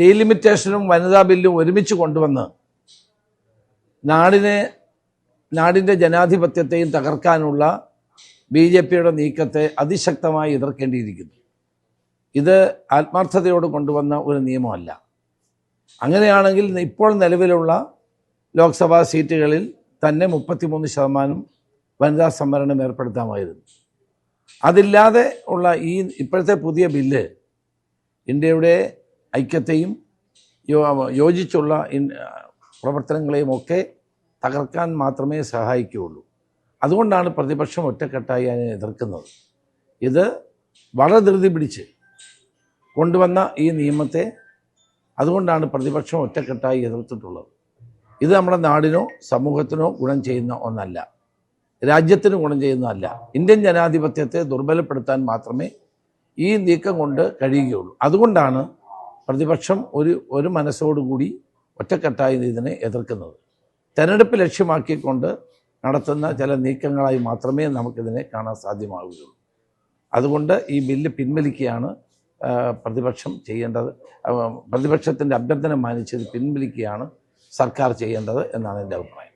ഡീലിമിറ്റേഷനും വനിതാ ബില്ലും ഒരുമിച്ച് കൊണ്ടുവന്ന് നാടിൻ്റെ ജനാധിപത്യത്തെയും തകർക്കാനുള്ള BJPയുടെ നീക്കത്തെ അതിശക്തമായി എതിർക്കേണ്ടിയിരിക്കുന്നു. ഇത് ആത്മാർത്ഥതയോട് കൊണ്ടുവന്ന ഒരു നിയമമല്ല. അങ്ങനെയാണെങ്കിൽ ഇപ്പോൾ നിലവിലുള്ള ലോക്സഭാ സീറ്റുകളിൽ തന്നെ 33% വനിതാ സംവരണം ഏർപ്പെടുത്താമായിരുന്നു. അതില്ലാതെ ഉള്ള ഇപ്പോഴത്തെ പുതിയ ബില്ല് ഇന്ത്യയുടെ ഐക്യത്തെയും യോജിച്ചുള്ള പ്രവർത്തനങ്ങളെയും ഒക്കെ തകർക്കാൻ മാത്രമേ സഹായിക്കുകയുള്ളൂ. അതുകൊണ്ടാണ് പ്രതിപക്ഷം ഒറ്റക്കെട്ടായി അതിനെ എതിർക്കുന്നത്. ഇത് വളരെ ധൃതി പിടിച്ച് കൊണ്ടുവന്ന ഈ നിയമത്തെ അതുകൊണ്ടാണ് പ്രതിപക്ഷം ഒറ്റക്കെട്ടായി എതിർത്തിട്ടുള്ളത്. ഇത് നമ്മുടെ നാടിനോ സമൂഹത്തിനോ ഗുണം ചെയ്യുന്ന ഒന്നല്ല, രാജ്യത്തിന് ഗുണം ചെയ്യുന്നതല്ല. ഇന്ത്യൻ ജനാധിപത്യത്തെ ദുർബലപ്പെടുത്താൻ മാത്രമേ ഈ നീക്കം കൊണ്ട് കഴിയുകയുള്ളൂ. അതുകൊണ്ടാണ് പ്രതിപക്ഷം ഒരു മനസ്സോടുകൂടി ഒറ്റക്കെട്ടായി ഇതിനെ എതിർക്കുന്നത്. തെരഞ്ഞെടുപ്പ് ലക്ഷ്യമാക്കിക്കൊണ്ട് നടത്തുന്ന ചില നീക്കങ്ങളായി മാത്രമേ നമുക്കിതിനെ കാണാൻ സാധ്യമാവുകയുള്ളൂ. അതുകൊണ്ട് ഈ ബില്ല് പിൻവലിക്കുകയാണ് പ്രതിപക്ഷം ചെയ്യേണ്ടത്. പ്രതിപക്ഷത്തിൻ്റെ അഭ്യർത്ഥന മാനിച്ചത് പിൻവലിക്കുകയാണ് സർക്കാർ ചെയ്യേണ്ടത് എന്നാണ് എൻ്റെ അഭിപ്രായം.